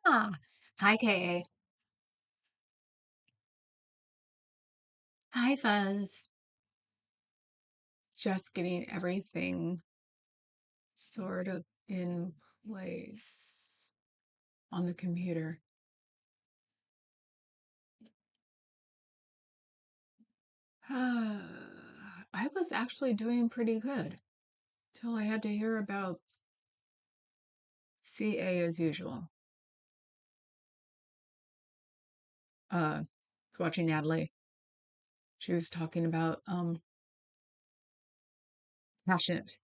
Ah, hi Kay. Hi Fuzz. Just getting everything sort of in place on the computer. I was actually doing pretty good till I had to hear about CA as usual. Uh, watching Natalie. She was talking about passionate,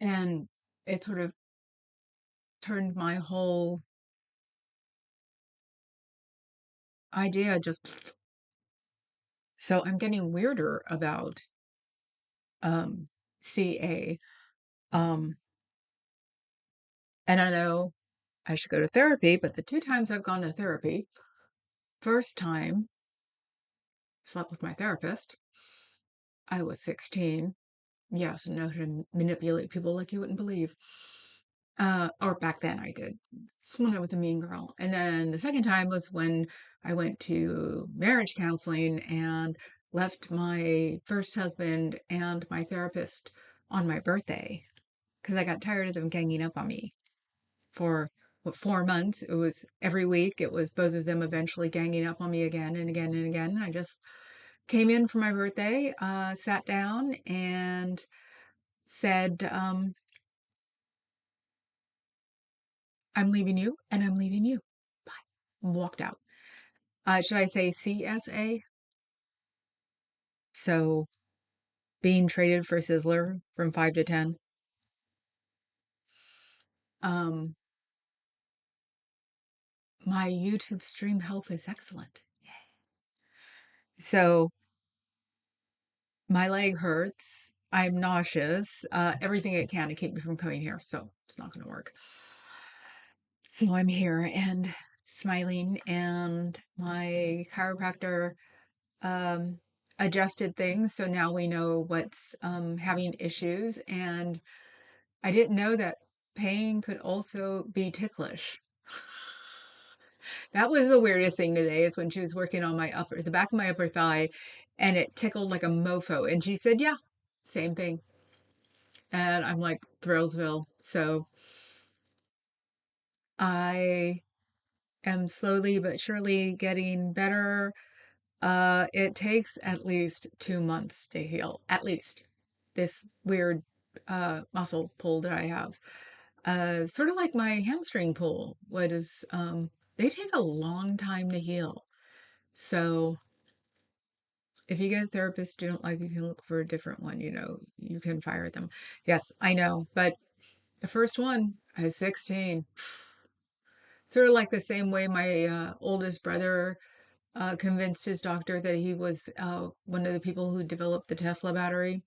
and it sort of turned my whole idea just so I'm getting weirder about um CA. Um and I know I should go to therapy, but the two times I've gone to therapy, first time, slept with my therapist. I was 16. Yes, know how to manipulate people like you wouldn't believe. Or back then I did. It's when I was a mean girl. And then the second time was when I went to marriage counseling and left my first husband and my therapist on my birthday because I got tired of them ganging up on me for what 4 months. It was every week. It was both of them eventually ganging up on me again and again and again. And I just came in for my birthday, sat down, and said, "I'm leaving you, and I'm leaving you." Bye. Walked out. Should I say CSA? So being traded for Sizzler from 5 to 10. Um, my YouTube stream health is excellent. So my leg hurts. I'm nauseous. Everything it can to keep me from coming here. So it's not going to work. So I'm here and smiling, and my chiropractor um, adjusted things. So now we know what's having issues. And I didn't know that pain could also be ticklish. That was the weirdest thing today is when she was working on the back of my upper thigh, and it tickled like a mofo. And she said, yeah, same thing. And I'm like Thrillsville. So I am slowly but surely getting better. It takes at least 2 months to heal, at least this weird muscle pull that I have. Sort of like my hamstring pull. They take a long time to heal. So if you get a therapist you don't like, you can look for a different one, you can fire them. Yes, I know, but the first one, I was 16. Sort of like the same way my oldest brother convinced his doctor that he was one of the people who developed the Tesla battery.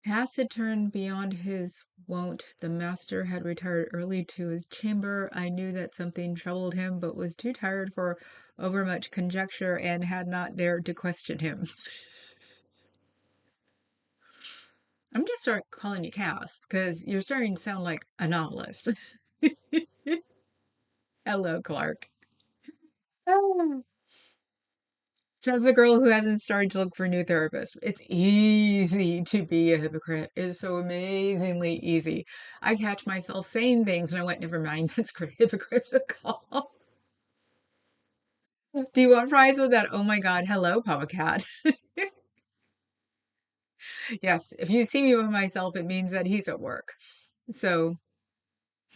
Acid turned beyond his wont. The master had retired early to his chamber. I knew that something troubled him, but was too tired for overmuch conjecture and had not dared to question him. I'm just start calling you Cass because you're starting to sound like a novelist. Hello, Clark. Oh. Says the girl who hasn't started to look for a new therapist. It's easy to be a hypocrite. It's so amazingly easy. I catch myself saying things and I went, never mind, that's hypocritical. Do you want fries with that? Oh my God. Hello, Papa Cat. Yes, if you see me by myself, it means that he's at work. So,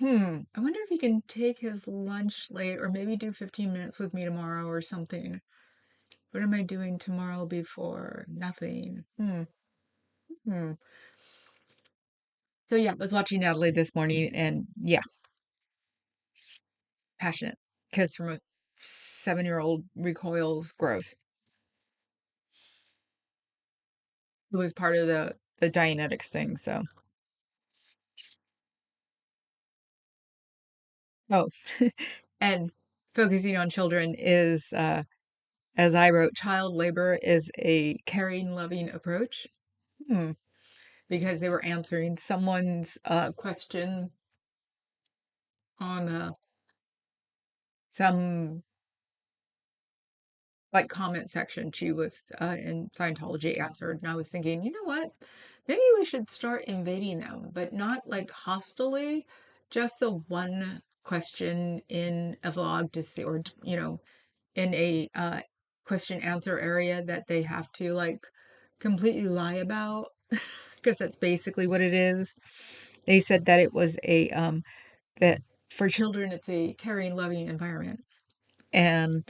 I wonder if he can take his lunch late or maybe do 15 minutes with me tomorrow or something. What am I doing tomorrow before? Nothing. Hmm. So yeah, I was watching Natalie this morning and yeah, passionate. Kiss from a 7-year-old recoils gross. It was part of the Dianetics thing, so. Oh, and focusing on children is as I wrote, child labor is a caring, loving approach. Hmm. because they were answering someone's question on some like comment section. She was in Scientology answered, and I was thinking, you know what? Maybe we should start invading them, but not like hostilely, just the one question in a vlog to see, or in a question answer area that they have to like completely lie about, because that's basically what it is. They said that it was a that for children it's a caring, loving environment. And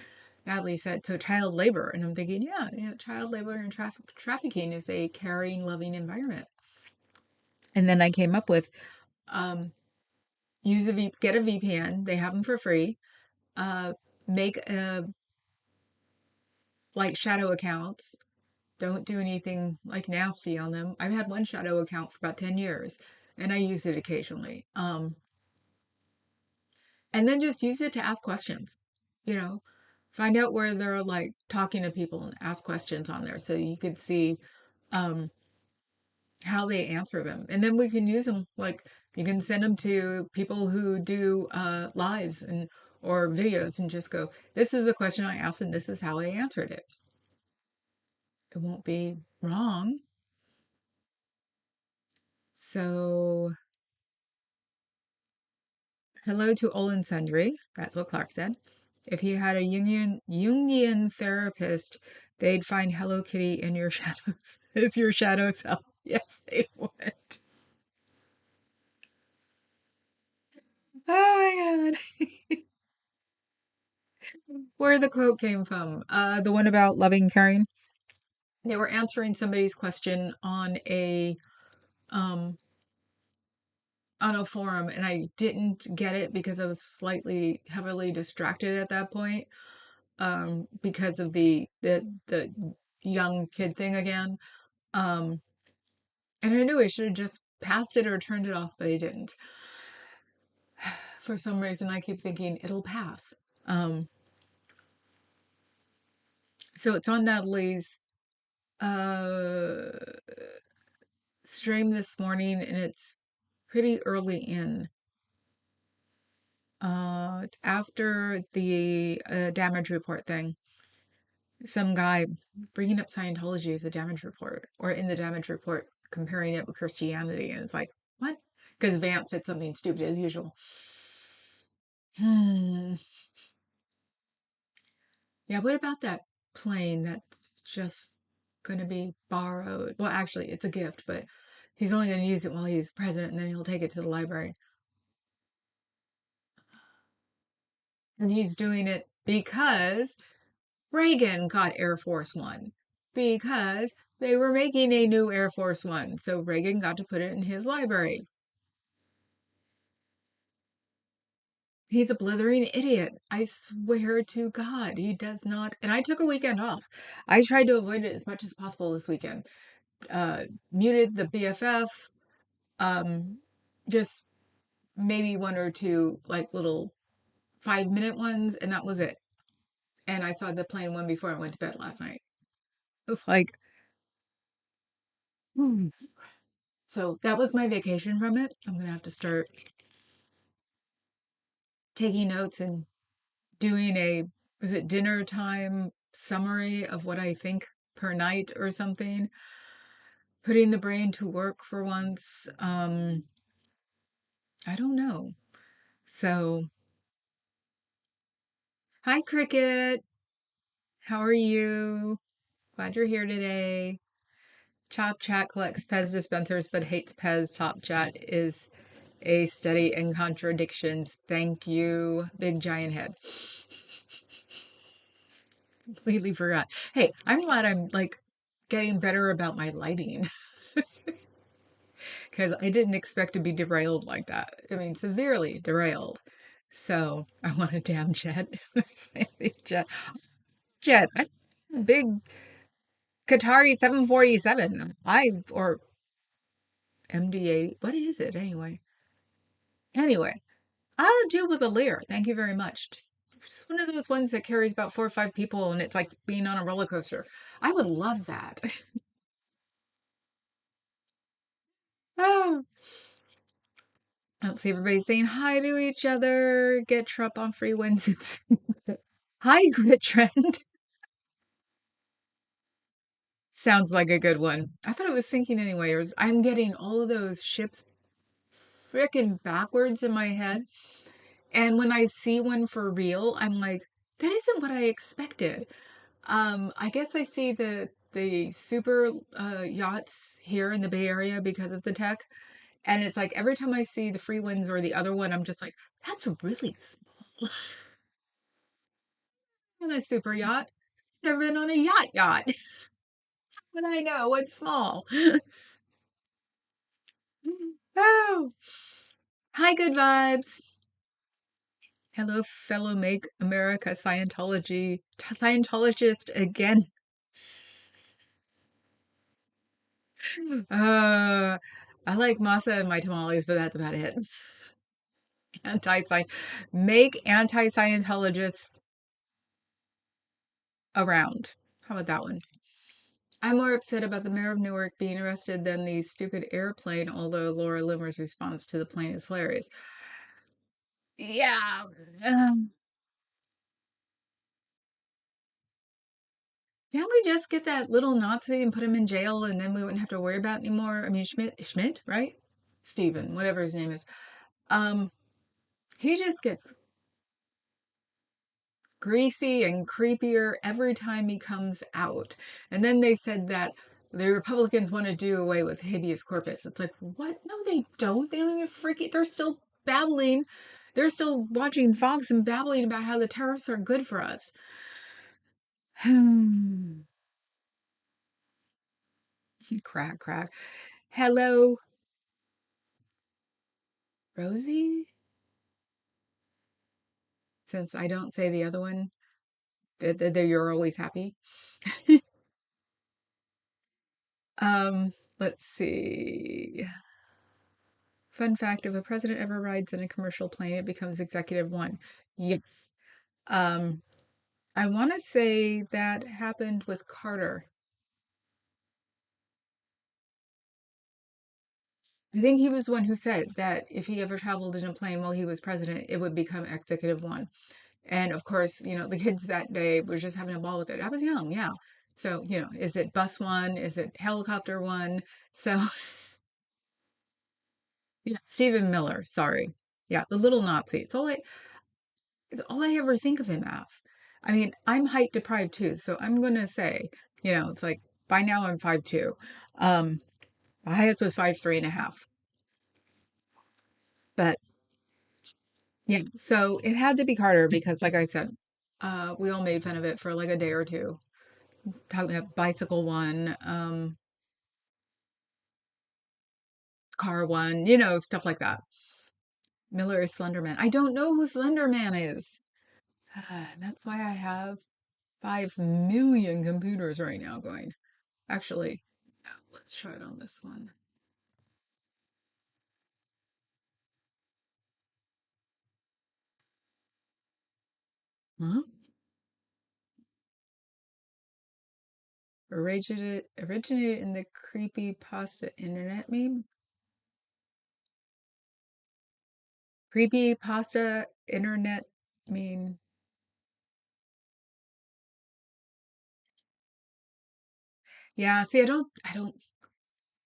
Natalie said, so child labor. And I'm thinking, yeah, yeah, child labor and trafficking is a caring, loving environment. And then I came up with um, get a VPN. They have them for free. Uh, make like shadow accounts. Don't do anything like nasty on them. I've had one shadow account for about 10 years and I use it occasionally. And then just use it to ask questions. You know, find out where they're like talking to people and ask questions on there so you could see um, how they answer them. And then we can use them, like you can send them to people who do lives and or videos and just go, this is the question I asked and this is how I answered it. It won't be wrong. So, hello to Olin Sundry. That's what Clark said. If you had a Jungian therapist, they'd find Hello Kitty in your shadows. It's your shadow self. Yes, they would. Oh my God. Where the quote came from. The one about loving caring. They were answering somebody's question um on a forum and I didn't get it because I was slightly heavily distracted at that point. Because of the young kid thing again. Um, and I knew I should have just passed it or turned it off, but I didn't. For some reason, I keep thinking it'll pass. Um, so it's on Natalie's uh, stream this morning, and it's pretty early in. It's after the damage report thing. Some guy bringing up Scientology as a damage report, or in the damage report, comparing it with Christianity. And it's like, what? Because Vance said something stupid as usual. Hmm. Yeah, what about that plane that's just going to be borrowed? Well, actually, it's a gift, but he's only going to use it while he's president and then he'll take it to the library. And he's doing it because Reagan got Air Force One, because they were making a new Air Force One. So Reagan got to put it in his library. He's a blithering idiot. I swear to God, he does not. And I took a weekend off. I tried to avoid it as much as possible this weekend. Muted the BFF, um, just maybe one or two like little 5 minute ones, and that was it. And I saw the plane one before I went to bed last night. It's like, hmm. So that was my vacation from it. I'm gonna have to start taking notes and doing is it dinner time summary of what I think per night or something? Putting the brain to work for once. I don't know. So, hi, Cricket. How are you? Glad you're here today. Chop Chat collects Pez dispensers but hates Pez. Top Chat is a study in contradictions. Thank you, Big Giant Head. Completely forgot. Hey, I'm glad I'm like getting better about my lighting because I didn't expect to be derailed like that. I mean, severely derailed. So I want a damn jet. jet. Jet. I big Qatari 747. Or MD-80. What is it anyway? Anyway, I'll deal with a Lear. Thank you very much. Just one of those ones that carries about 4 or 5 people and it's like being on a roller coaster. I would love that. Oh, I don't see everybody saying hi to each other. Get Trump on free Wednesdays. Hi, Grit Trend. Sounds like a good one. I thought it was sinking anyway. I'm getting all of those ships frickin' backwards in my head. And when I see one for real, I'm like, that isn't what I expected. I guess I see the super yachts here in the Bay Area because of the tech. And it's like every time I see the free winds or the other one, I'm just like, that's really small. On a super yacht. Never been on a yacht, but I know it's small. Oh, hi, good vibes. Hello, fellow Make America Scientologist again. Uh, I like masa in my tamales, but that's about it. Anti-sci, make anti-Scientologists around. How about that one? I'm more upset about the mayor of Newark being arrested than the stupid airplane, although Laura Loomer's response to the plane is hilarious. Yeah. Um, can't we just get that little Nazi and put him in jail and then we wouldn't have to worry about it anymore? I mean, Schmidt, right? Steven, whatever his name is. Um, he just gets greasy and creepier every time he comes out. And then they said that the Republicans want to do away with habeas corpus. It's like, what? No, they don't. They don't even freaking, they're still babbling. They're still watching Fox and babbling about how the tariffs are good for us. Crack, crack. Hello, Rosie? Since I don't say the other one, that you're always happy. Um, let's see. Fun fact, if a president ever rides in a commercial plane, it becomes executive one. Yes. Um, I want to say that happened with Carter. I think he was the one who said that if he ever traveled in a plane while he was president, it would become executive one. And of course, the kids that day were just having a ball with it. I was young, yeah. So, is it bus one? Is it helicopter one? So, yeah, Stephen Miller, sorry. Yeah, the little Nazi. It's all I ever think of him as. I mean, I'm height deprived too, so I'm gonna say, it's like by now I'm 5'2". My highest was 5'3.5". But yeah, so it had to be Carter because like I said, we all made fun of it for like a day or two. Talking about bicycle one, car one, stuff like that. Miller is Slenderman. I don't know who Slenderman is. That's why I have 5 million computers right now going. Actually, let's try it on this one. Huh? Originated in the creepy pasta internet meme? Creepy pasta internet meme. Yeah, see, I don't,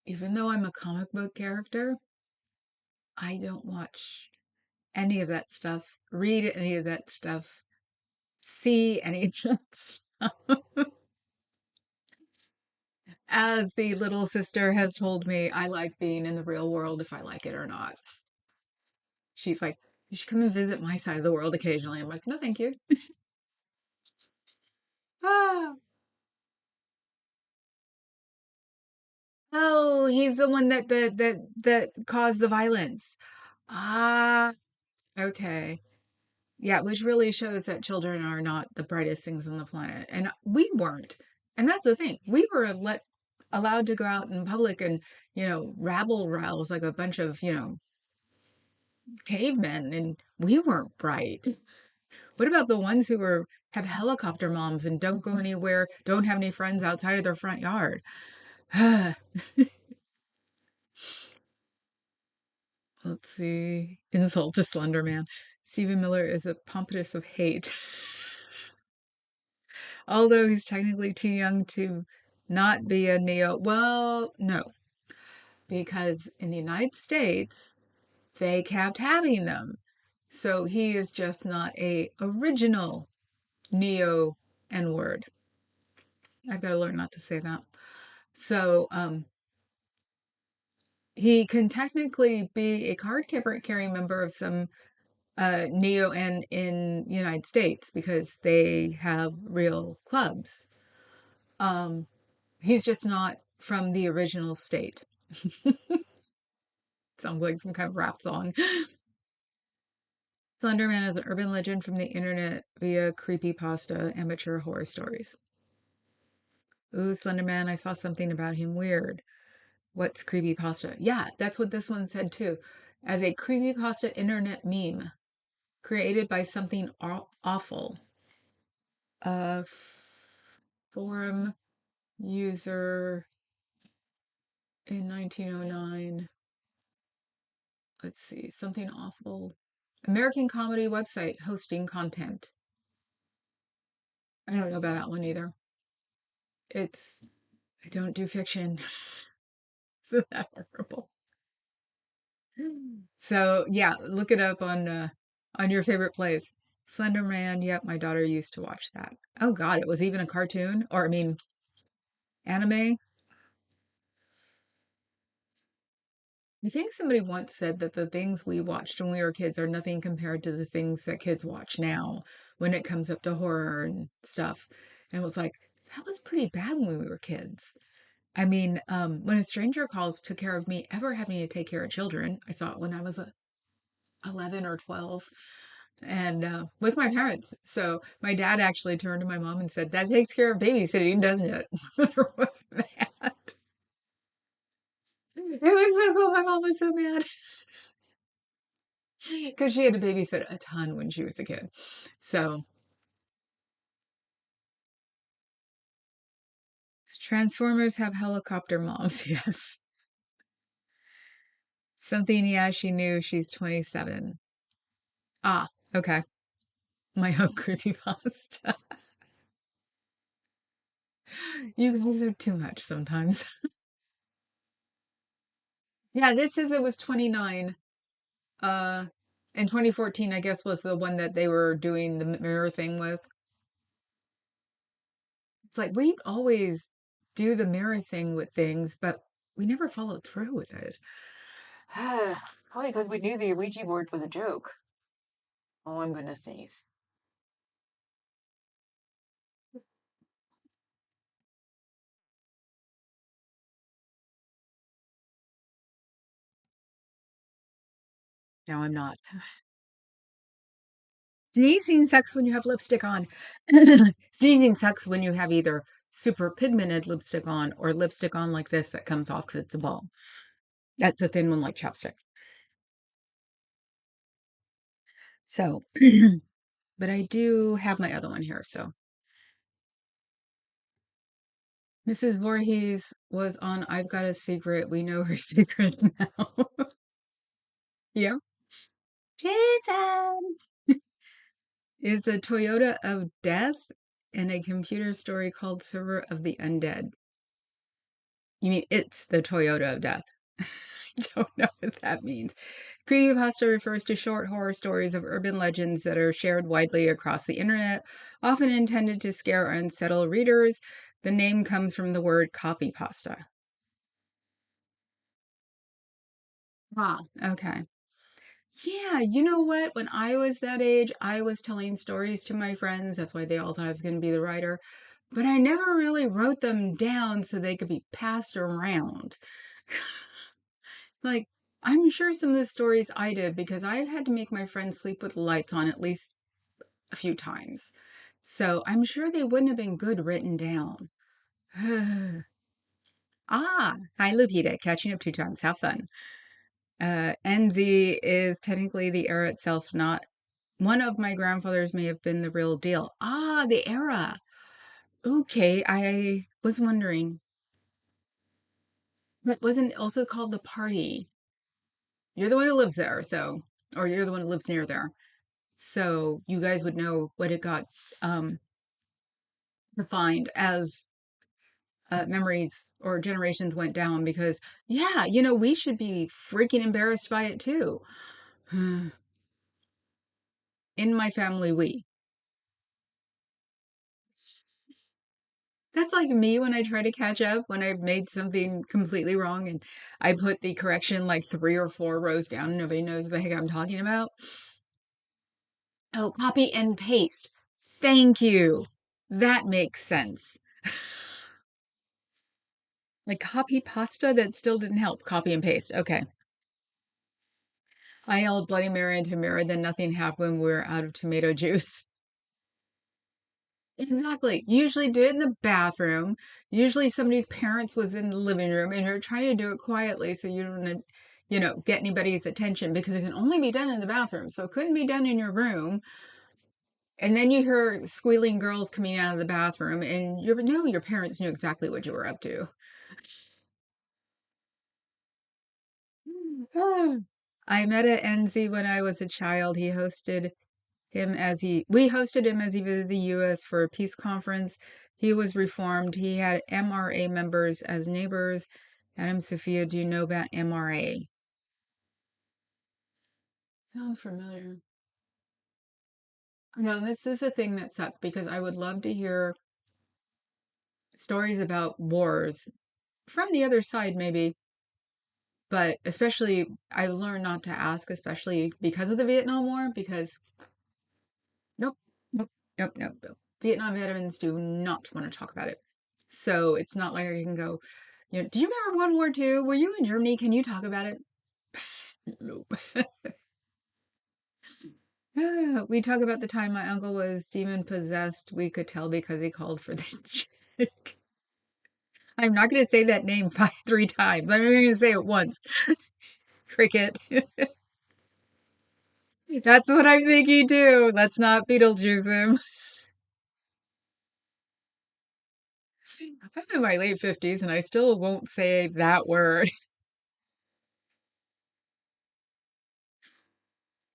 even though I'm a comic book character, I don't watch any of that stuff, read any of that stuff, see any of that stuff. As the little sister has told me, I like being in the real world if I like it or not. She's like, you should come and visit my side of the world occasionally. I'm like, no, thank you. Ah. Oh, he's the one that caused the violence. Ah, okay. Yeah, which really shows that children are not the brightest things on the planet. And we weren't. And that's the thing. We were allowed to go out in public and, rabble rouse like a bunch of, cavemen, and we weren't bright. What about the ones who have helicopter moms and don't go anywhere, don't have any friends outside of their front yard? Let's see. Insult to Slender Man. Stephen Miller is a pompous of hate. Although he's technically too young to not be a neo. Well, no, because in the United States, they kept having them. So he is just not a original neo N word. I've got to learn not to say that. So he can technically be a card carrying member of some neo N in the United States because they have real clubs. Um, he's just not from the original state. Sounds like some kind of rap song. Slenderman is an urban legend from the internet via creepypasta amateur horror stories. Ooh, Slenderman, I saw something about him weird. What's creepypasta? Yeah, that's what this one said too. As a creepypasta internet meme created by something awful. A forum user in 1909. Let's see, something awful. American comedy website hosting content. I don't know about that one either. It's, I don't do fiction. Isn't that horrible? So yeah, look it up on your favorite place. Slender Man. Yep, my daughter used to watch that. Oh God, it was even a cartoon, or I mean, anime. I think somebody once said that the things we watched when we were kids are nothing compared to the things that kids watch now when it comes up to horror and stuff. And it was like, that was pretty bad when we were kids. I mean, when A Stranger Calls took care of me ever having to take care of children, I saw it when I was 11 or 12 and with my parents. So my dad actually turned to my mom and said, that takes care of babysitting, doesn't it? Mother was mad. It was so cool. My mom was so mad because she had to babysit a ton when she was a kid. So Transformers have helicopter moms. Yes. Something, yeah, she knew she's 27. Ah, okay. My own creepypasta. You guys are too much sometimes. Yeah, this says it was 29. Uh, and 2014, I guess, was the one that they were doing the mirror thing with. It's like we always do the mirror thing with things, but we never followed through with it. Probably because we knew the Ouija board was a joke. Oh, I'm gonna sneeze. No, I'm not. Sneezing sucks when you have lipstick on. Sneezing sucks when you have either super pigmented lipstick on or lipstick on like this that comes off because it's a ball. That's a thin one like chapstick. So, but I do have my other one here. So, Mrs. Voorhees was on I've Got a Secret. We know her secret now. Yeah. Jason is the Toyota of Death in a computer story called Server of the Undead. You mean it's the Toyota of Death? I don't know what that means. Creepypasta refers to short horror stories of urban legends that are shared widely across the internet, often intended to scare or unsettle readers. The name comes from the word copypasta. Ah, okay. Yeah, you know what? When I was that age, I was telling stories to my friends. That's why they all thought I was going to be the writer. But I never really wrote them down so they could be passed around. Like, I'm sure some of the stories I did because I've had to make my friends sleep with the lights on at least a few times. So I'm sure they wouldn't have been good written down. Ah, hi Lupita, catching up 2 times. Have fun. NZ is technically the era itself, not one of my grandfathers may have been the real deal. Ah, the era. Okay, I was wondering. But wasn't it also called the party? You're the one who lives there, so, or you're the one who lives near there. So you guys would know what it got um, defined as memories or generations went down because, yeah, we should be freaking embarrassed by it too. In my family, we. That's like me when I try to catch up when I've made something completely wrong and I put the correction like 3 or 4 rows down and nobody knows the heck I'm talking about. Oh, copy and paste. Thank you. That makes sense. Like copy pasta that still didn't help. Copy and paste. Okay. I yelled Bloody Mary into mirror, then nothing happened. We were out of tomato juice. Exactly. Usually did it in the bathroom. Usually somebody's parents was in the living room and you're trying to do it quietly so you don't, get anybody's attention because it can only be done in the bathroom. So it couldn't be done in your room. And then you hear squealing girls coming out of the bathroom and your parents knew exactly what you were up to. I met at NZ when I was a child. We hosted him as he visited the US for a peace conference. He was reformed. He had MRA members as neighbors. Adam Sophia, do you know about MRA? Sounds familiar. No, this is a thing that sucked because I would love to hear stories about wars from the other side, maybe. But especially, I learned not to ask, especially because of the Vietnam War, because nope, nope, nope, nope, nope. Vietnam veterans do not want to talk about it. So it's not like I can go, do you remember World War II? Were you in Germany? Can you talk about it? Nope. We talk about the time my uncle was demon possessed. We could tell because he called for the chick. I'm not going to say that name 3 times. I'm only going to say it once. Cricket. That's what I'm thinking too. Let's not Beetlejuice him. I'm in my late 50s and I still won't say that word.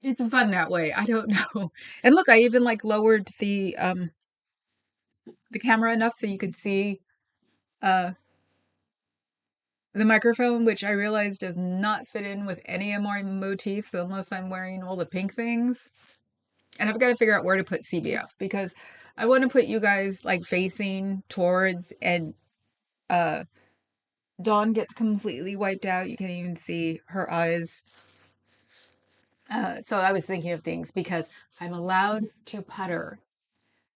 It's fun that way. I don't know. And look, I even like lowered the camera enough so you could see uh the microphone, which I realize does not fit in with any of my motifs unless I'm wearing all the pink things. And I've got to figure out where to put CBF because I want to put you guys like facing towards and uh Dawn gets completely wiped out. You can even see her eyes. So I was thinking of things because I'm allowed to putter.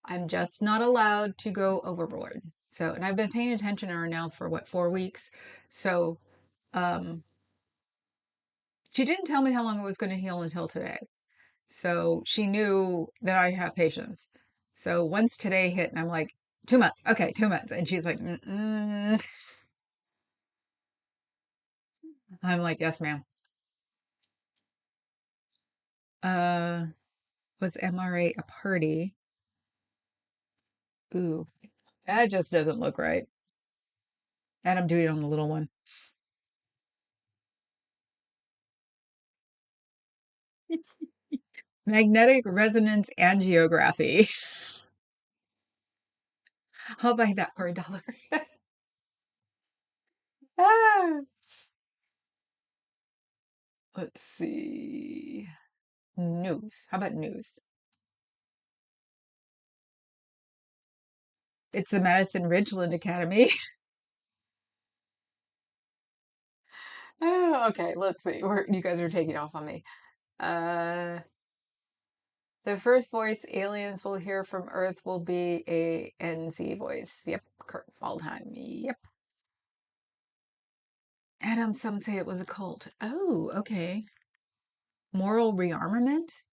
I'm just not allowed to go overboard. So, and I've been paying attention to her now for what, 4 weeks. So, um, she didn't tell me how long it was going to heal until today. So she knew that I have patience. So once today hit, and I'm like, 2 months. Okay, 2 months. And she's like, mm-mm. I'm like, yes, ma'am. Uh, was MRA a party? Ooh, that just doesn't look right. And I'm doing it on the little one. Magnetic resonance angiography. I'll buy that for $1. Ah, let's see. News. How about news? It's the Madison Ridgeland Academy. Oh, okay, let's see. You guys are taking off on me. Uh, the first voice aliens will hear from Earth will be a NC voice. Yep, Kurt Waldheim. Yep. Adam, some say it was a cult. Oh, okay. Moral rearmament?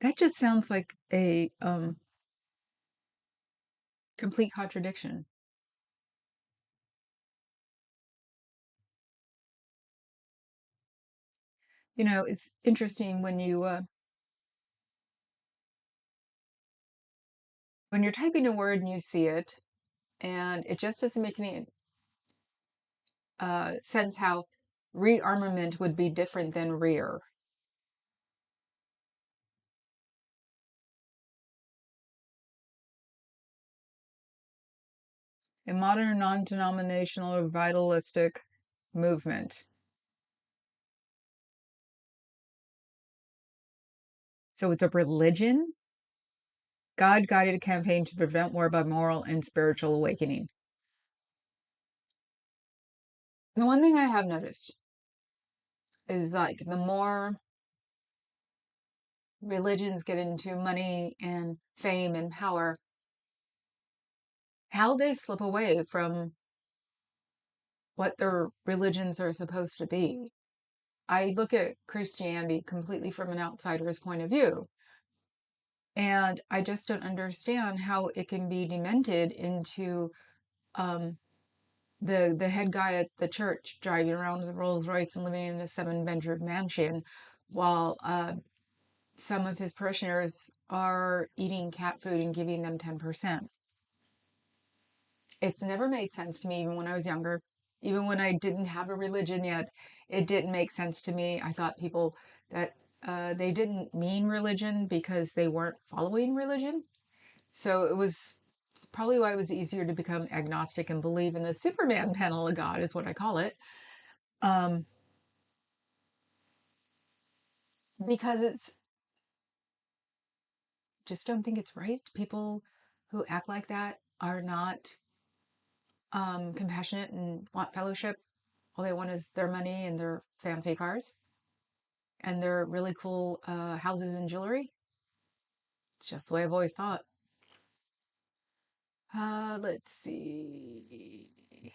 That just sounds like a complete contradiction. It's interesting when you're typing a word and you see it, And it just doesn't make any sense how rearmament would be different than rear. A modern non-denominational or vitalistic movement. So it's a religion? God guided a campaign to prevent war by moral and spiritual awakening. The one thing I have noticed is like the more religions get into money and fame and power, how they slip away from what their religions are supposed to be. I look at Christianity completely from an outsider's point of view, and I just don't understand how it can be demented into um, the head guy at the church driving around with a Rolls Royce and living in a 7-bedroom mansion, while some of his parishioners are eating cat food and giving them 10%. It's never made sense to me, even when I was younger, even when I didn't have a religion yet. It didn't make sense to me. I thought people that they didn't mean religion because they weren't following religion. So it's probably why it was easier to become agnostic and believe in the Superman panel of God, is what I call it. Um, because it's just don't think it's right. People who act like that are not compassionate and want fellowship. All they want is their money and their fancy cars and their really cool houses and jewelry. It's just the way I've always thought. Let's see.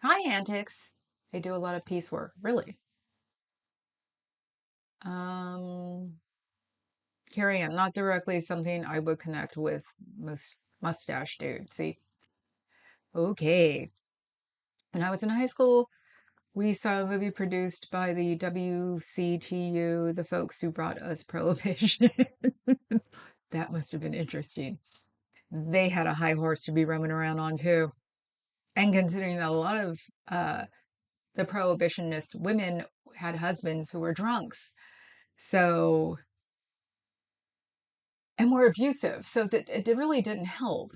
Hi, Antics. They do a lot of piece work, really. Um, Carry on. Not directly something I would connect with mustache dude. See, okay. When I was in high school, we saw a movie produced by the WCTU, the folks who brought us Prohibition. That must have been interesting. They had a high horse to be roaming around on too. And considering that a lot of the prohibitionist women had husbands who were drunks, so and were abusive, so that it really didn't help.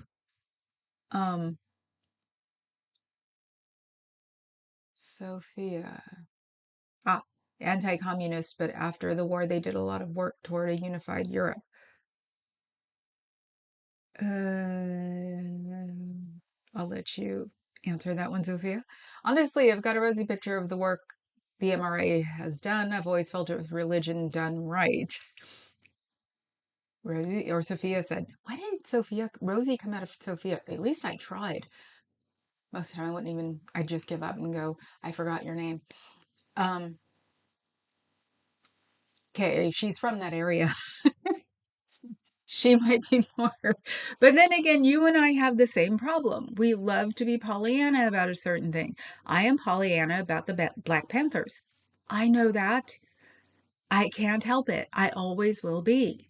Um, Sophia, ah, anti-communist, but after the war, they did a lot of work toward a unified Europe. I'll let you answer that one, Sophia. Honestly, I've got a rosy picture of the work the MRA has done. I've always felt it was religion done right. Rosie or Sophia said, "Why did Rosie come out of Sophia? At least I tried." Most of the time, I wouldn't even. I'd just give up and go, "I forgot your name." Um, okay, she's from that area. She might be more. But then again, you and I have the same problem. We love to be Pollyanna about a certain thing. I am Pollyanna about the Black Panthers. I know that. I can't help it. I always will be.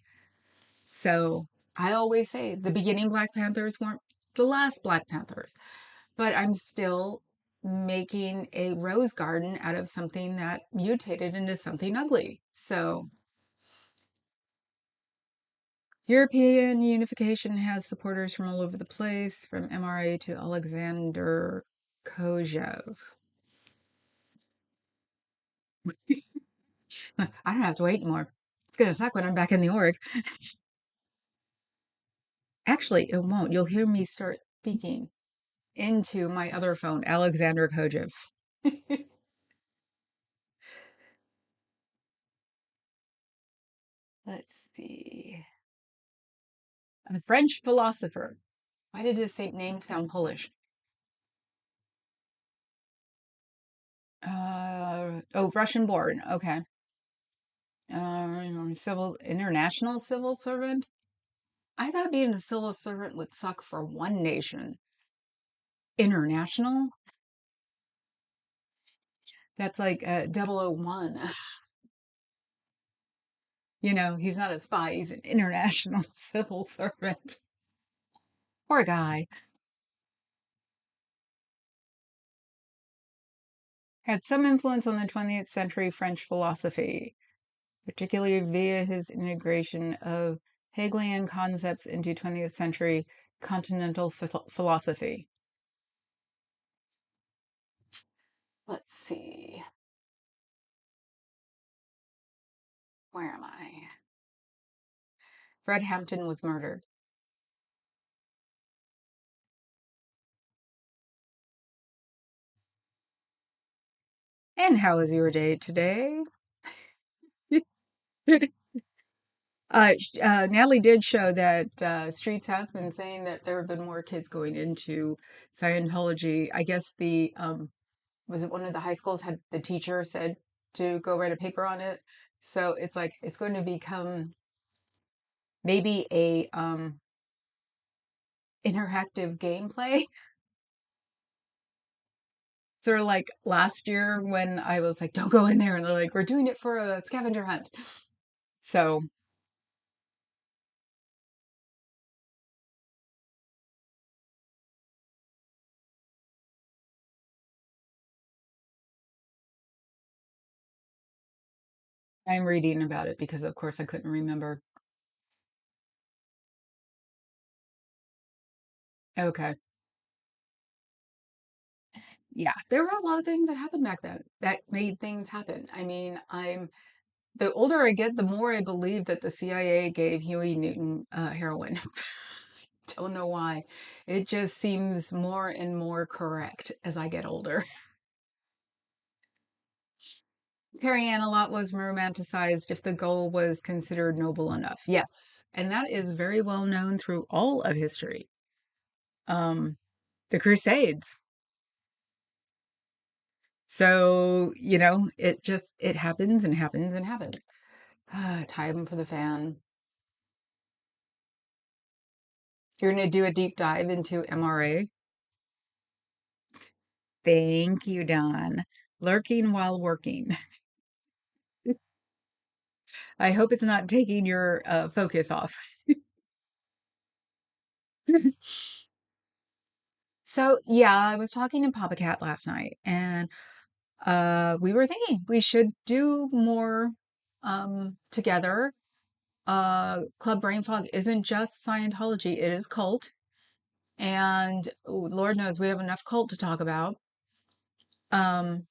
So I always say the beginning Black Panthers weren't the last Black Panthers, but I'm still making a rose garden out of something that mutated into something ugly. So European unification has supporters from all over the place, from MRA to Alexander Kojev. I don't have to wait anymore. It's going to suck when I'm back in the org. Actually, it won't. You'll hear me start speaking into my other phone, Alexander Kojev. Let's see. A French philosopher. Why did his name sound Polish? Russian born. Okay. International civil servant. I thought being a civil servant would suck for one nation. International? That's like 001. He's not a spy, he's an international civil servant. Poor guy. Had some influence on the 20th century French philosophy, particularly via his integration of Hegelian concepts into 20th century continental philosophy. Let's see. Where am I? Fred Hampton was murdered. And how was your day today? Natalie did show that Streets has been saying that there have been more kids going into Scientology. I guess the was it one of the high schools had the teacher said to go write a paper on it. So it's like it's going to become maybe a interactive gameplay. Sort of like last year when I was like, don't go in there, and they're like, we're doing it for a scavenger hunt. So I'm reading about it because of course I couldn't remember. Okay. Yeah, there were a lot of things that happened back then that made things happen. I mean, the older I get, the more I believe that the CIA gave Huey Newton heroin. Don't know why. It just seems more and more correct as I get older. Carrie Ann a lot was romanticized if the goal was considered noble enough. Yes, and that is very well known through all of history. Um, the Crusades. So, it happens and happens and happens. Time for the fan. You're going to do a deep dive into MRA. Thank you, Don. Lurking while working. I hope it's not taking your focus off. So, yeah, I was talking to Papa Cat last night, and we were thinking we should do more together. Club Brain Fog isn't just Scientology, it is cult. And Lord knows we have enough cult to talk about. Um,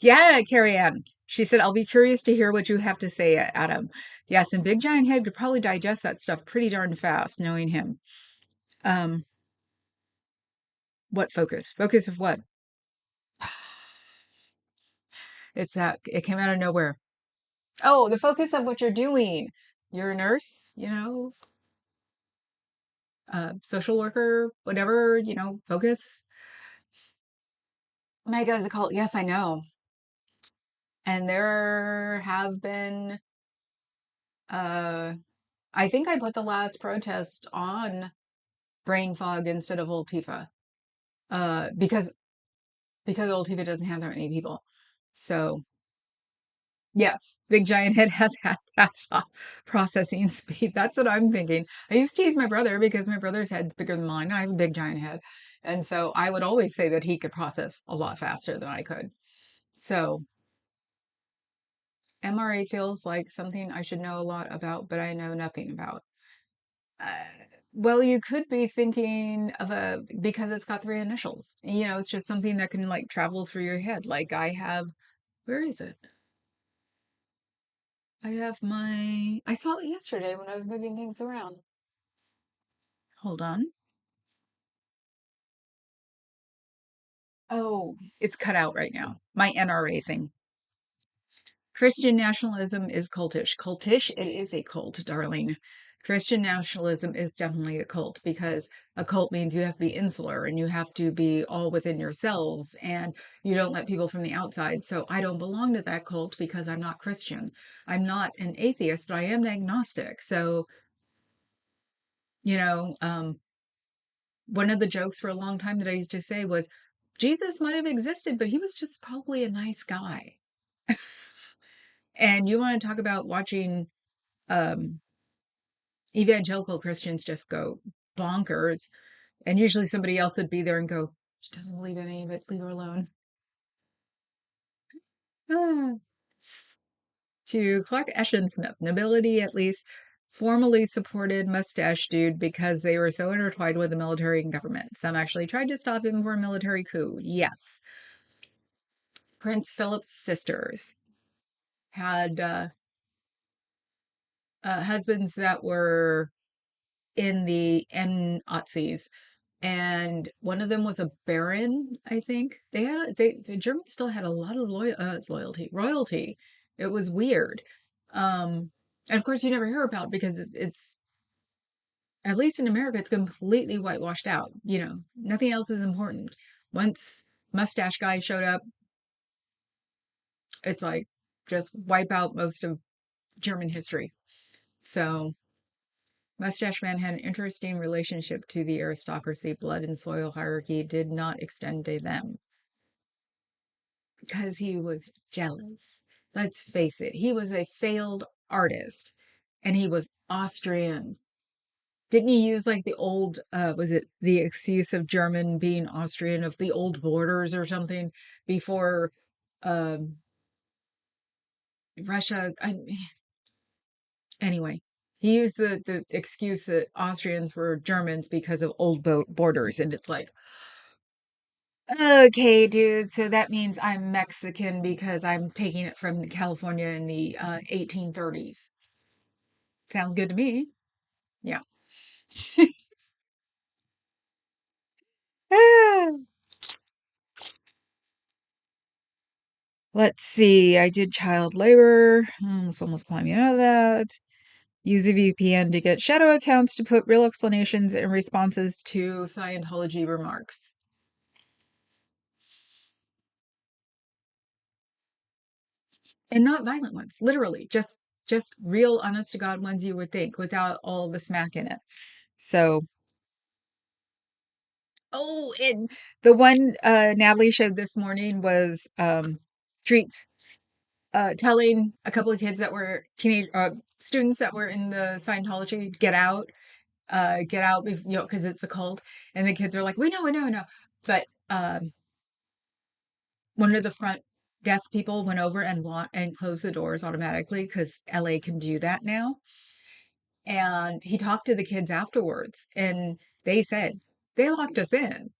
yeah, Carrie Ann. She said, I'll be curious to hear what you have to say, Adam. Yes, and Big Giant Head could probably digest that stuff pretty darn fast, knowing him. Um, what focus? Focus of what? It's that it came out of nowhere. Oh, the focus of what you're doing. You're a nurse, social worker, whatever, focus. Mega is a cult. Yes, I know. And there have been, uh, I think I put the last protest on brain fog instead of old Tifa, because old Tifa doesn't have that many people. So yes, Big Giant Head has had that stop processing speed. That's what I'm thinking. I used to tease my brother because my brother's head's bigger than mine. I have a big giant head. And so I would always say that he could process a lot faster than I could. So MRA feels like something I should know a lot about, but I know nothing about. Uh, well, you could be thinking of because it's got three initials. It's just something that can like travel through your head. Like I have, where is it? I saw it yesterday when I was moving things around. Hold on. Oh, it's cut out right now. My NRA thing. Christian nationalism is cultish. Cultish, it is a cult, darling. Christian nationalism is definitely a cult because a cult means you have to be insular and you have to be all within yourselves and you don't let people from the outside. So I don't belong to that cult because I'm not Christian. I'm not an atheist, but I am agnostic. So, you know, um, one of the jokes for a long time that I used to say was Jesus might have existed, but he was just probably a nice guy. And you want to talk about watching um, evangelical Christians just go bonkers. And usually somebody else would be there and go, she doesn't believe any of it, leave her alone. Ah. To Clark Smith, nobility at least formally supported Mustache Dude because they were so intertwined with the military and government. Some actually tried to stop him for a military coup. Yes. Prince Philip's sisters had husbands that were in the Nazis, and one of them was a baron. I think the Germans still had a lot of royalty. It was weird, and of course you never hear about it because it's at least in America it's completely whitewashed out. Nothing else is important. Once Mustache Guy showed up, it's like just wipe out most of German history. So Mustache Man had an interesting relationship to the aristocracy. Blood and soil hierarchy did not extend to them because he was jealous. Let's face it, he was a failed artist and he was Austrian. Didn't he use like the old, was it the excuse of German being Austrian of the old borders or something before um, Russia? Anyway, he used the excuse that Austrians were Germans because of old borders. And it's like, okay, dude, so that means I'm Mexican because I'm taking it from California in the 1830s. Sounds good to me. Yeah. Let's see. I did child labor. Almost climbing out of that. Use a VPN to get shadow accounts to put real explanations and responses to Scientology remarks. And not violent ones, literally, just real honest to God ones you would think without all the smack in it. So, oh, and the one Natalie showed this morning was treats telling a couple of kids that were teenage students that were in the Scientology, get out, because it's a cult. And the kids are like, we know. But one of the front desk people went over and closed the doors automatically because LA can do that now. And he talked to the kids afterwards, and they said they locked us in.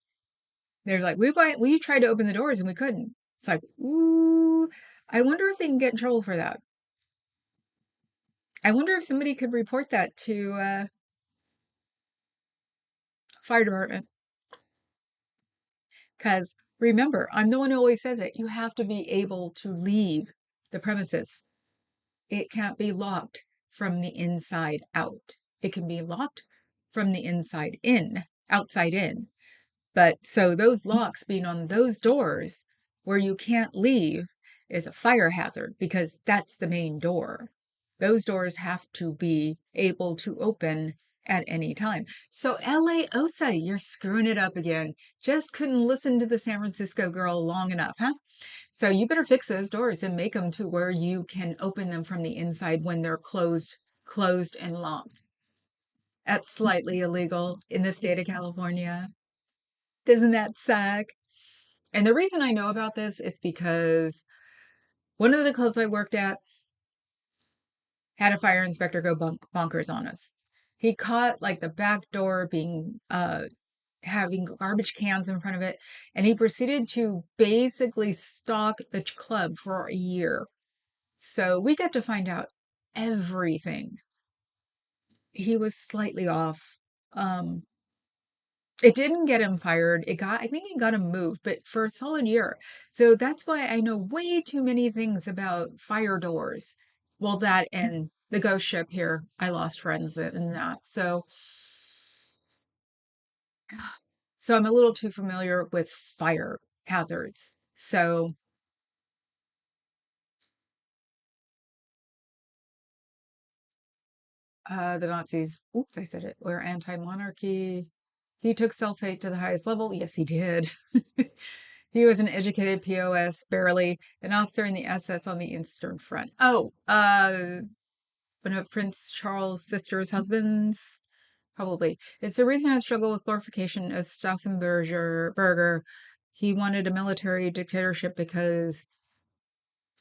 They're like, we tried to open the doors and we couldn't. It's like, ooh, I wonder if they can get in trouble for that. I wonder if somebody could report that to fire department. Because remember, I'm the one who always says it. You have to be able to leave the premises. It can't be locked from the inside out. It can be locked from the inside in, outside in. But so those locks being on those doors where you can't leave is a fire hazard because that's the main door. Those doors have to be able to open at any time. So LA Osa, you're screwing it up again. Just couldn't listen to the San Francisco girl long enough, huh? So you better fix those doors and make them to where you can open them from the inside when they're closed and locked. That's slightly illegal in the state of California. Doesn't that suck? And the reason I know about this is because one of the clubs I worked at had a fire inspector go bonkers on us. He caught like the back door being having garbage cans in front of it, and he proceeded to basically stalk the club for a year. So we got to find out everything. He was slightly off. Um, It didn't get him fired. I think it got him moved, but for a solid year. So that's why I know way too many things about fire doors. Well, that and the ghost ship here, I lost friends in that. So I'm a little too familiar with fire hazards. So, the Nazis, oops, I said it, were anti-monarchy. He took self-hate to the highest level. Yes, he did. He was an educated POS, barely an officer in the SS on the Eastern Front. Oh, one of Prince Charles' sister's husbands. Probably. It's the reason I struggle with glorification of Stauffenberger. He wanted a military dictatorship because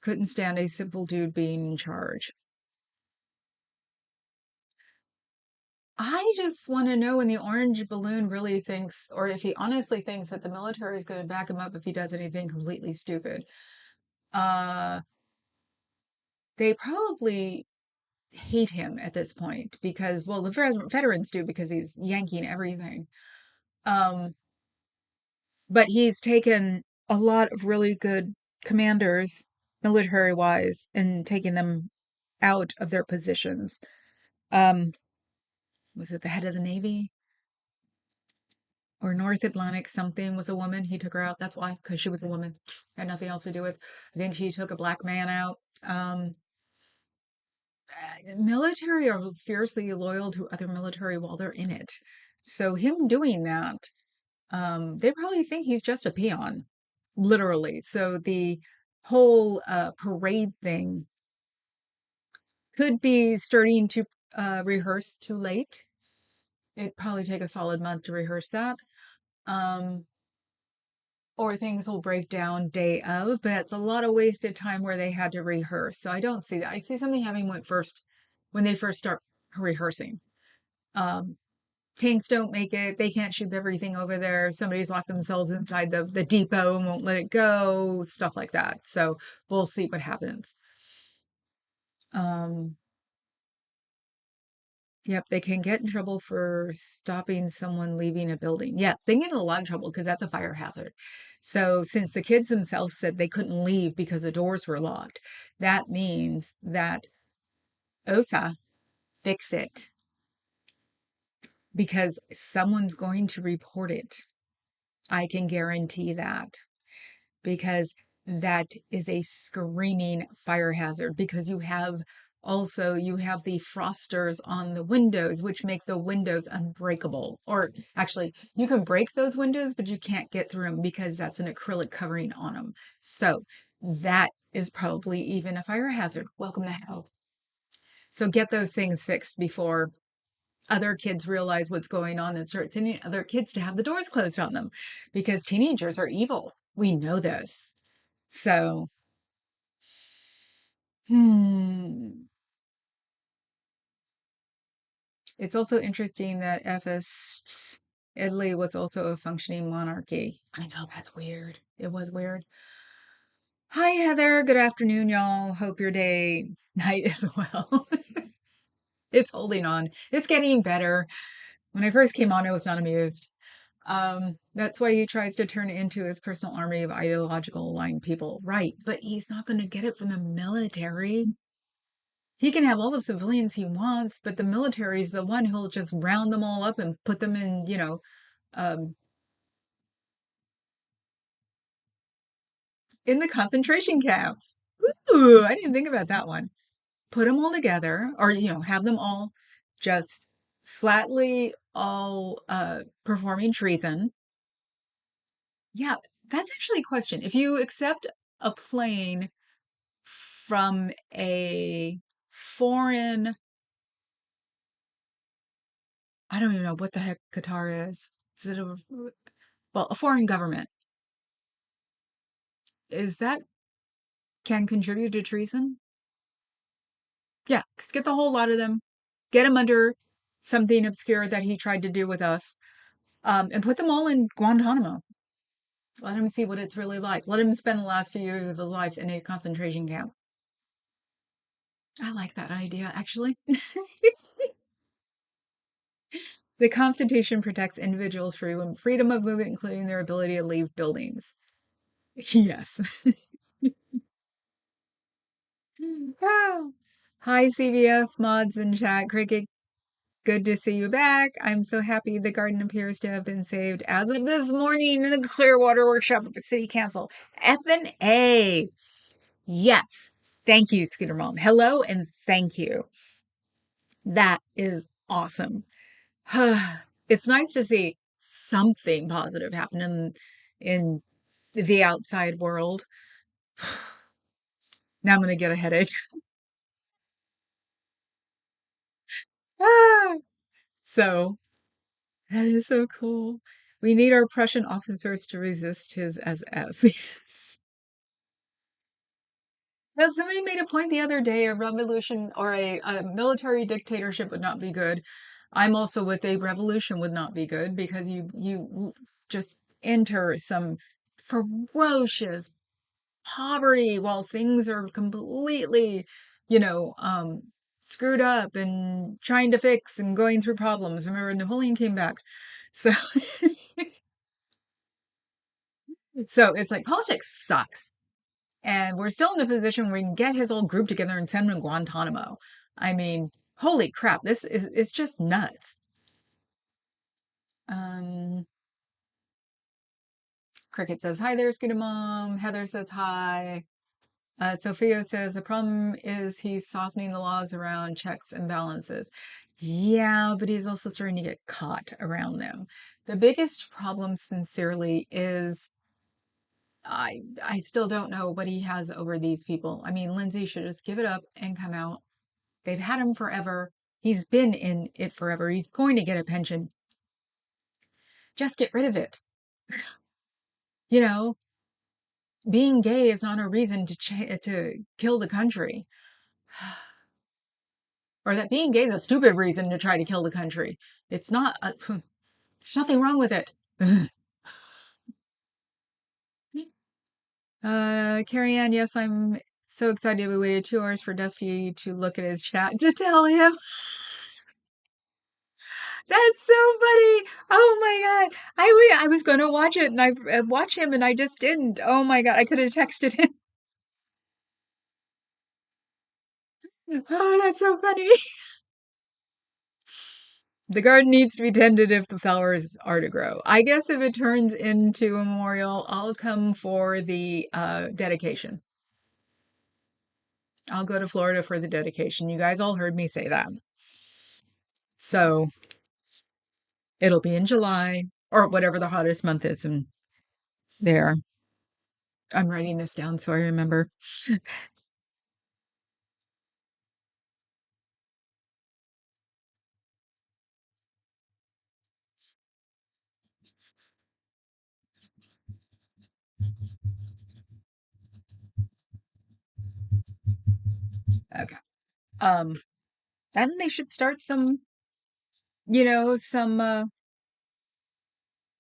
couldn't stand a simple dude being in charge. I just want to know when the orange balloon really thinks, or if he honestly thinks that the military is going to back him up if he does anything completely stupid. Uh, they probably hate him at this point because, well, the veterans do because he's yanking everything. Um, but he's taken a lot of really good commanders, military wise, and taken them out of their positions. Um, was it the head of the Navy or North Atlantic something was a woman? He took her out. That's why, because she was a woman. Had nothing else to do with. I think he took a black man out. Military are fiercely loyal to other military while they're in it. So him doing that, they probably think he's just a peon, literally. So the whole parade thing could be starting to rehearse too late. It'd probably take a solid month to rehearse that. Um, or things will break down day of, but it's a lot of wasted time where they had to rehearse. So I don't see that. I see something having went first when they first start rehearsing. Um, Tanks don't make it. They can't ship everything over there. Somebody's locked themselves inside the depot and won't let it go, stuff like that. So we'll see what happens. Um, yep, they can get in trouble for stopping someone leaving a building. Yes, they can get in a lot of trouble because that's a fire hazard. So since the kids themselves said they couldn't leave because the doors were locked, that means that OSA fix it because someone's going to report it. I can guarantee that. Because that is a screaming fire hazard because you have the frosters on the windows which make the windows unbreakable, or actually you can break those windows but you can't get through them because that's an acrylic covering on them. So that is probably even a fire hazard. Welcome to hell. So get those things fixed before other kids realize what's going on and start sending other kids to have the doors closed on them, because teenagers are evil. We know this. So, hmm. It's also interesting that Ephes, Italy was also a functioning monarchy. I know that's weird. It was weird. Hi, Heather. Good afternoon, y'all. Hope your day, night is well. It's holding on. It's getting better. When I first came on, I was not amused. That's why he tries to turn it into his personal army of ideological aligned people. Right. But he's not going to get it from the military. He can have all the civilians he wants, but the military is the one who'll just round them all up and put them in, um, in the concentration camps. Ooh, I didn't think about that one. Put them all together, or, have them all just flatly all performing treason. Yeah, that's actually a question. If you accept a plane from a foreign, I don't even know what the heck Qatar is. Is it a foreign government? Is that can contribute to treason? Yeah, just get the whole lot of them, get them under something obscure that he tried to do with us, and put them all in Guantanamo. Let him see what it's really like. Let him spend the last few years of his life in a concentration camp. I like that idea, actually. The Constitution protects individuals' freedom of movement, including their ability to leave buildings. Yes. Hi, CBF mods and chat. Cricket, good to see you back. I'm so happy the garden appears to have been saved as of this morning in the Clearwater workshop at the City Council. F and A. Yes. Thank you, Scooter Mom. Hello and thank you. That is awesome. It's nice to see something positive happen in the outside world. Now I'm going to get a headache. So that is so cool. We need our Prussian officers to resist his SS. Yes. Now, somebody made a point the other day, a revolution or a military dictatorship would not be good. I'm also with a revolution would not be good because you just enter some ferocious poverty while things are completely, you know, screwed up and trying to fix and going through problems. Remember, Napoleon came back. So, so it's like politics sucks. And we're still in a position where we can get his whole group together and send him to Guantanamo. I mean, holy crap, this is it's just nuts. Um, Cricket says, hi there, Scooter Mom. Heather says hi. Sophia says the problem is he's softening the laws around checks and balances. Yeah, but he's also starting to get caught around them. The biggest problem, sincerely, is I still don't know what he has over these people. I mean, Lindsay should just give it up and come out. They've had him forever. He's been in it forever. He's going to get a pension. Just get rid of it. You know, being gay is not a reason to kill the country. Or that being gay is a stupid reason to try to kill the country. It's not, there's nothing wrong with it. Carrie Ann, yes, I'm so excited. We waited 2 hours for Dusty to look at his chat to tell him. That's so funny. Oh my God. I was going to watch it and I watch him and I just didn't. Oh my God. I could have texted him. Oh, that's so funny. The garden needs to be tended if the flowers are to grow. I guess if it turns into a memorial, I'll come for the dedication. I'll go to Florida for the dedication. You guys all heard me say that. So it'll be in July or whatever the hottest month is. And there, I'm writing this down so I remember. Okay. Um, then they should start some, some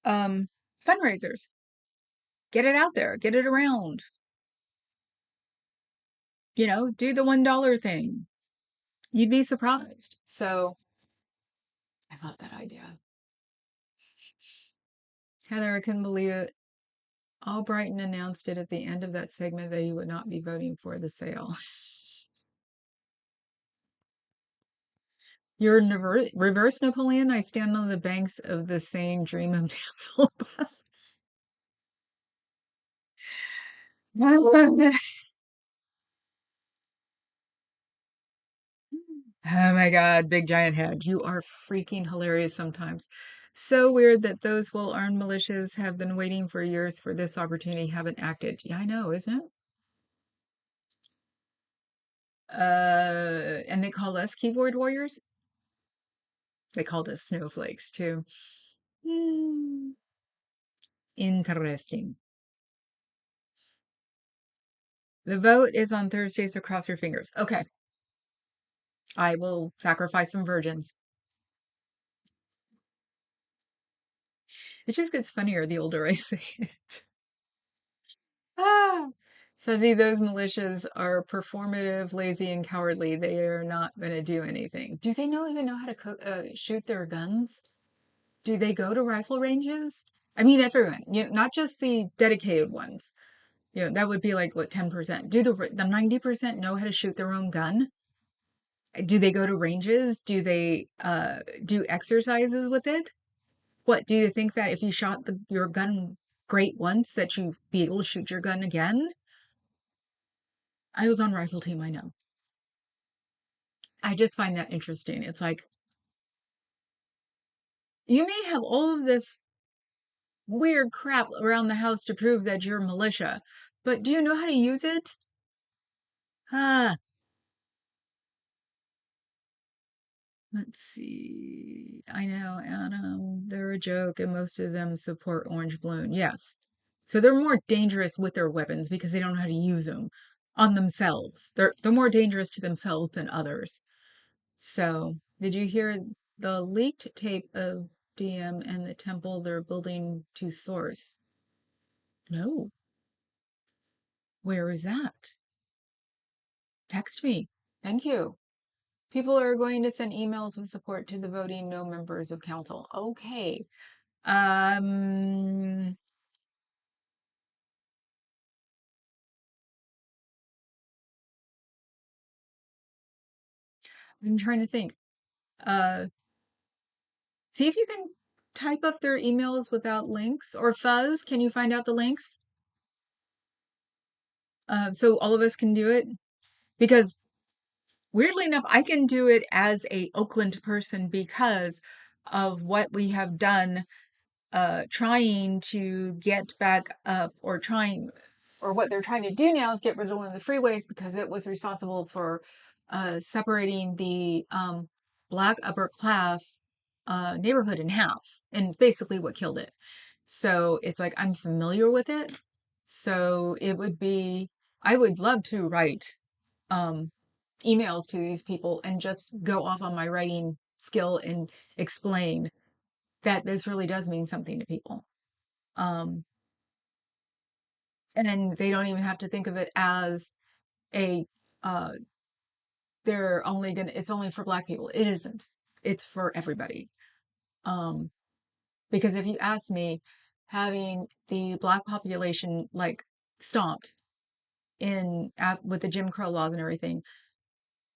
um fundraisers. Get it out there, get it around. Do the $1 thing. You'd be surprised. So I love that idea. Heather, I couldn't believe it. Albrighton announced it at the end of that segment that he would not be voting for the sale. You're reverse Napoleon. I stand on the banks of the Seine, dream of Oh my God, big giant head. You are freaking hilarious sometimes. So weird that those well-armed militias have been waiting for years for this opportunity, haven't acted. Yeah, I know, isn't it? And they call us keyboard warriors. They called us snowflakes too. Hmm, interesting. The vote is on Thursday, so cross your fingers. Okay, I will sacrifice some virgins. It just gets funnier the older I say it. Ah, Fuzzy, those militias are performative, lazy, and cowardly. They are not going to do anything. Do they even know how to shoot their guns? Do they go to rifle ranges? I mean, everyone, not just the dedicated ones. That would be like what 10%. Do the 90% know how to shoot their own gun? Do they go to ranges? Do they do exercises with it? What do you think that if you shot your gun great once that you'd be able to shoot your gun again? I was on rifle team, I know. I just find that interesting. It's like you may have all of this weird crap around the house to prove that you're militia, but do you know how to use it? Ah, let's see. I know, Adam. They're a joke, and most of them support Orange Balloon. Yes. So they're more dangerous with their weapons because they don't know how to use them on themselves. They're more dangerous to themselves than others. So, did you hear the leaked tape of DM and the temple they're building to Source? No. Where is that? Text me. Thank you. People are going to send emails of support to the voting no members of council. Okay. Um, I'm trying to think. Uh, See if you can type up their emails without links or fuzz. Can you find out the links? So all of us can do it because weirdly enough, I can do it as a Oakland person because of what we have done trying to get back up or what they're trying to do now is get rid of one of the freeways because it was responsible for separating the black upper class neighborhood in half and basically what killed it. So it's like I'm familiar with it. So it would be, I would love to write um, emails to these people and just go off on my writing skill and explain that this really does mean something to people. Um, and they don't even have to think of it as a uh they're only gonna it's only for black people. It isn't. It's for everybody. Um, because if you ask me, having the black population like stomped with the Jim Crow laws and everything,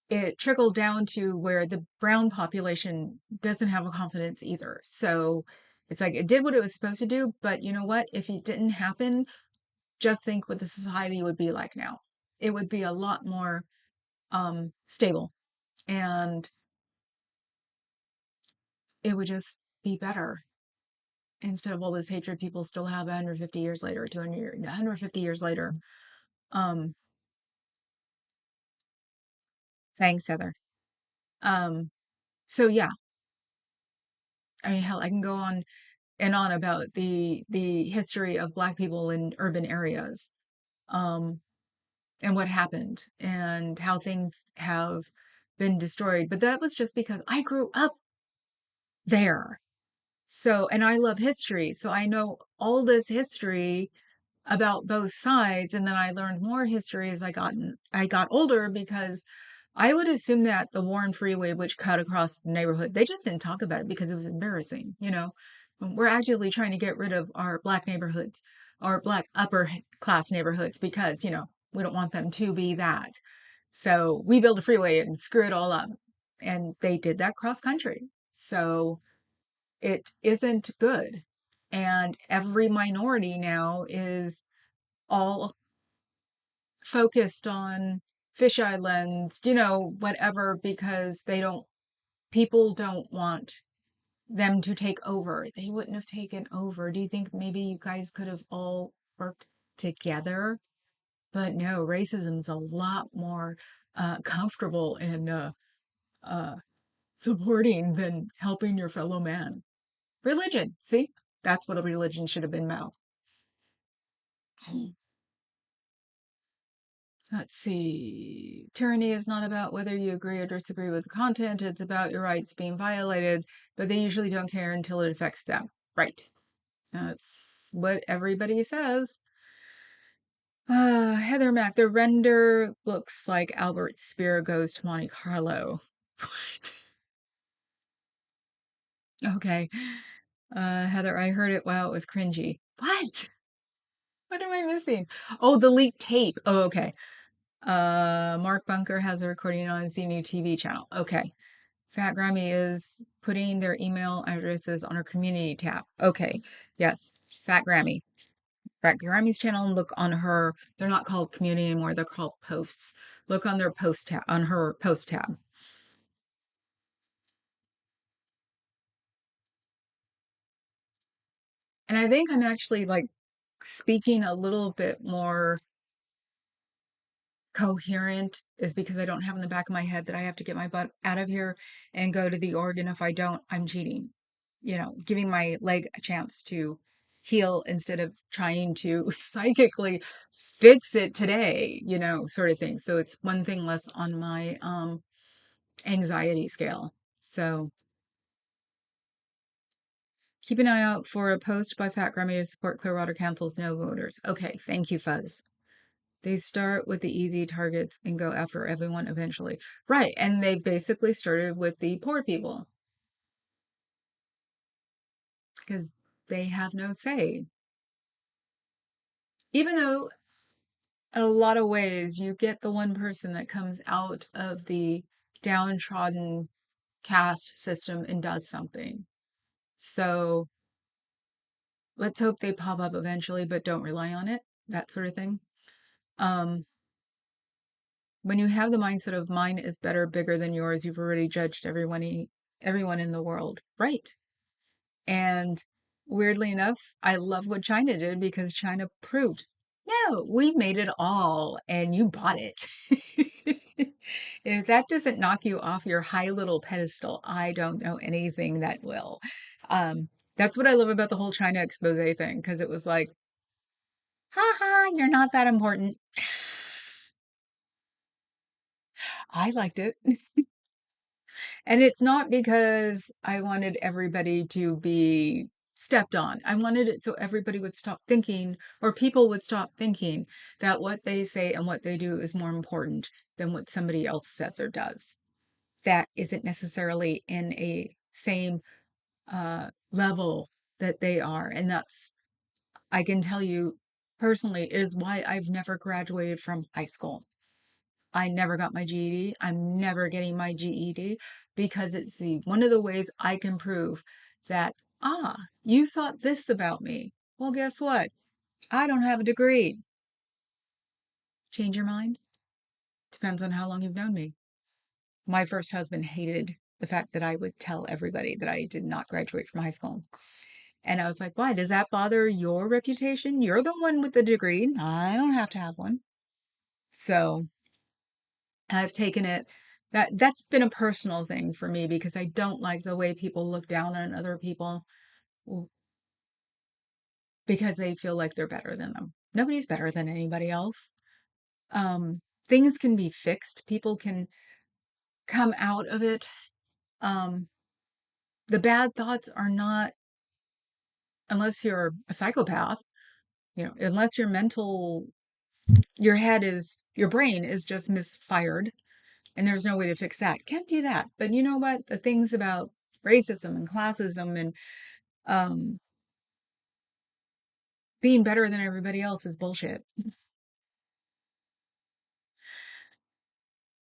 it trickled down to where the brown population doesn't have a confidence either. So it's like it did what it was supposed to do, but you know what? If it didn't happen, just think what the society would be like now. It would be a lot more stable and it would just be better instead of all this hatred people still have 150 years later, 200 years, 150 years later. Um, Thanks, Heather. Um, so yeah, I mean, hell, I can go on and on about the history of Black people in urban areas, um, and what happened and how things have been destroyed. But that was just because I grew up there. So, and I love history, so I know all this history about both sides. And then I learned more history as I got older because I would assume that the Warren Freeway, which cut across the neighborhood, they just didn't talk about it because it was embarrassing. You know, we're actively trying to get rid of our black neighborhoods, our black upper class neighborhoods, because we don't want them to be that. So we build a freeway and screw it all up, and they did that cross country. So it isn't good. And every minority now is all focused on fish islands, whatever, because people don't want them to take over. They wouldn't have taken over. Do you think maybe you guys could have all worked together? But no, racism's a lot more comfortable in uh, supporting than helping your fellow man. Religion, see? That's what a religion should have been about. Let's see. Tyranny is not about whether you agree or disagree with the content. It's about your rights being violated, but they usually don't care until it affects them. Right. That's what everybody says. Heather Mack, the render looks like Albert Speer goes to Monte Carlo. What? Okay. Heather, I heard it. Wow, it was cringy. What? What am I missing? Oh, the leaked tape. Oh, okay. Mark Bunker has a recording on his new TV channel. Okay. Fat Grammy is putting their email addresses on her community tab. Okay. Yes. Fat Grammy. Fat Grammy's channel and look on her. They're not called community anymore. They're called posts. Look on their post tab, on her post tab. And I think I'm actually like speaking a little bit more coherent is because I don't have in the back of my head that I have to get my butt out of here and go to the org. And if I don't, I'm cheating, giving my leg a chance to heal instead of trying to psychically fix it today, sort of thing. So it's one thing less on my anxiety scale. So keep an eye out for a post by Fat Grammy to support Clearwater Council's no voters. Okay, thank you, Fuzz. They start with the easy targets and go after everyone eventually. Right. And they basically started with the poor people because they have no say. Even though, in a lot of ways, you get the one person that comes out of the downtrodden caste system and does something. So let's hope they pop up eventually, but don't rely on it, that sort of thing. Um, when you have the mindset of mine is better, bigger than yours, you've already judged everyone in the world. Right. And weirdly enough, I love what China did because China proved, no, we made it all and you bought it. If that doesn't knock you off your high little pedestal, I don't know anything that will. That's what I love about the whole China expose thing because it was like, ha ha, you're not that important. I liked it. And it's not because I wanted everybody to be stepped on. I wanted it so everybody would stop thinking, or people would stop thinking that what they say and what they do is more important than what somebody else says or does. That isn't necessarily in a same level that they are. And that's, I can tell you personally, is why I've never graduated from high school. I never got my GED. I'm never getting my GED because it's one of the ways I can prove that, you thought this about me. Well, guess what? I don't have a degree. Change your mind? Depends on how long you've known me. My first husband hated the fact that I would tell everybody that I did not graduate from high school. And I was like, why? Does that bother your reputation? You're the one with the degree. I don't have to have one. So I've taken it that's been a personal thing for me because I don't like the way people look down on other people because they feel like they're better than them. Nobody's better than anybody else. Um, Things can be fixed. People can come out of it. Um, the bad thoughts are not, unless you're a psychopath, unless your brain is just misfired and there's no way to fix that. Can't do that. But you know what? The things about racism and classism and um, being better than everybody else is bullshit.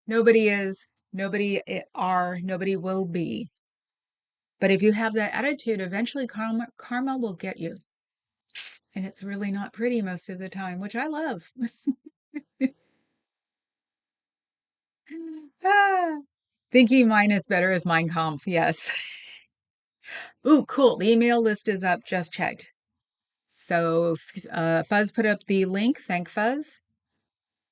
Nobody is, nobody will be. But if you have that attitude, eventually karma will get you. And it's really not pretty most of the time, which I love. Ah, thinking mine is better as Mein Kampf, yes. Ooh, cool. The email list is up, just checked. So Fuzz put up the link. Thank Fuzz.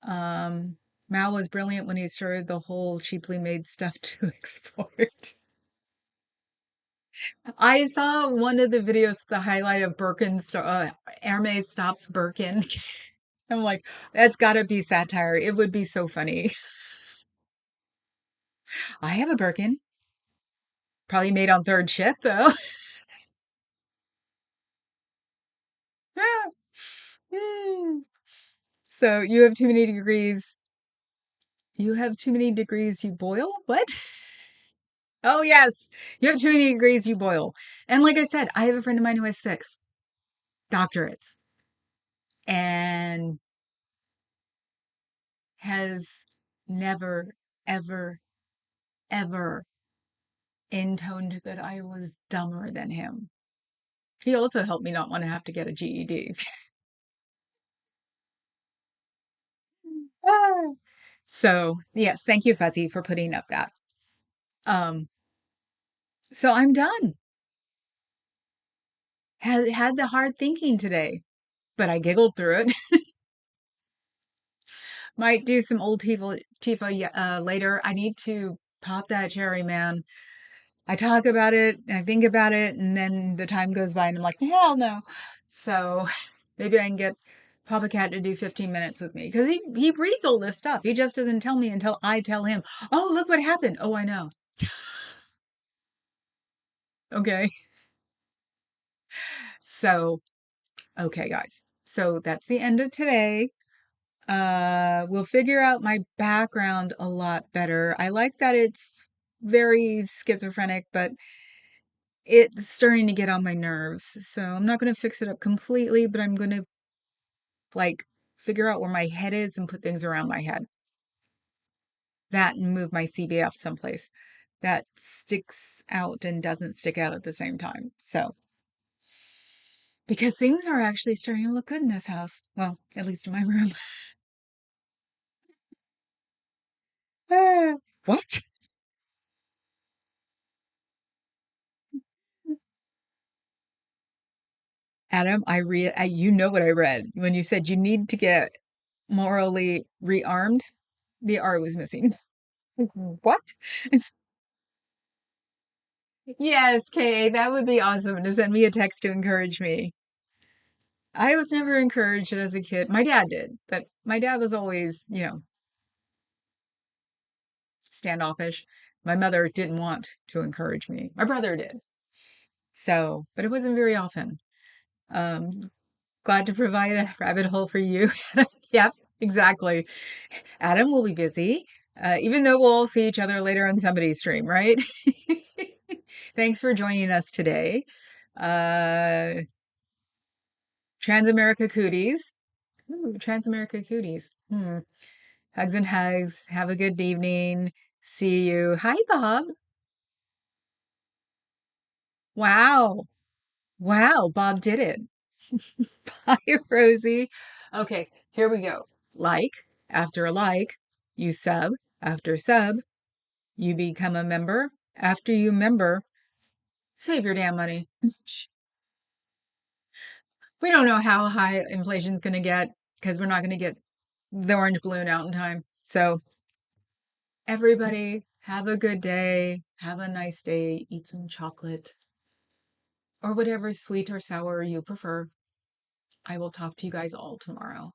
Um, Mao was brilliant when he started the whole cheaply made stuff to export. I saw one of the videos, the highlight of Hermes stops Birkin. I'm like, that's gotta be satire. It would be so funny. I have a Birkin, probably made on third shift though. So you have too many degrees. You have too many degrees, you boil? What? Oh, yes. You have too many degrees, you boil. And like I said, I have a friend of mine who has 6 doctorates and has never, ever, ever intoned that I was dumber than him. He also helped me not want to have to get a GED. Ah. So, yes, thank you, Fuzzy, for putting up that. Um, so I'm done. Had the hard thinking today, but I giggled through it. Might do some old Tifa later. I need to pop that cherry, man. I talk about it, I think about it, and then the time goes by and I'm like, hell no. So maybe I can get Papa Cat to do 15 minutes with me because he reads all this stuff. He just doesn't tell me until I tell him, oh, look what happened. Oh, I know. Okay. So, okay, guys. So that's the end of today. We'll figure out my background a lot better. I like that it's very schizophrenic, but it's starting to get on my nerves. So I'm not going to fix it up completely, but I'm going to like figure out where my head is and put things around my head. That and move my CBF someplace that sticks out and doesn't stick out at the same time. So, because things are actually starting to look good in this house. Well, at least in my room. What? Adam, you know what I read when you said you need to get morally rearmed. The R was missing. What? Yes, Kay, that would be awesome to send me a text to encourage me. I was never encouraged as a kid. My dad did, but my dad was always, standoffish. My mother didn't want to encourage me. My brother did. So, but it wasn't very often. Um, Glad to provide a rabbit hole for you. Yep, exactly. Adam will be busy, even though we'll see each other later on somebody's stream, right? Thanks for joining us today. Uh, Transamerica Cooties. Ooh, Transamerica Cooties. Hugs and hugs. Have a good evening. See you. Hi, Bob. Wow. Wow, Bob did it. Hi, Rosie. Okay, here we go. Like after a like, you sub after sub, you become a member. After you member, save your damn money. We don't know how high inflation's going to get because we're not going to get the orange balloon out in time. So, everybody, have a good day. Have a nice day. Eat some chocolate or whatever sweet or sour you prefer. I will talk to you guys all tomorrow.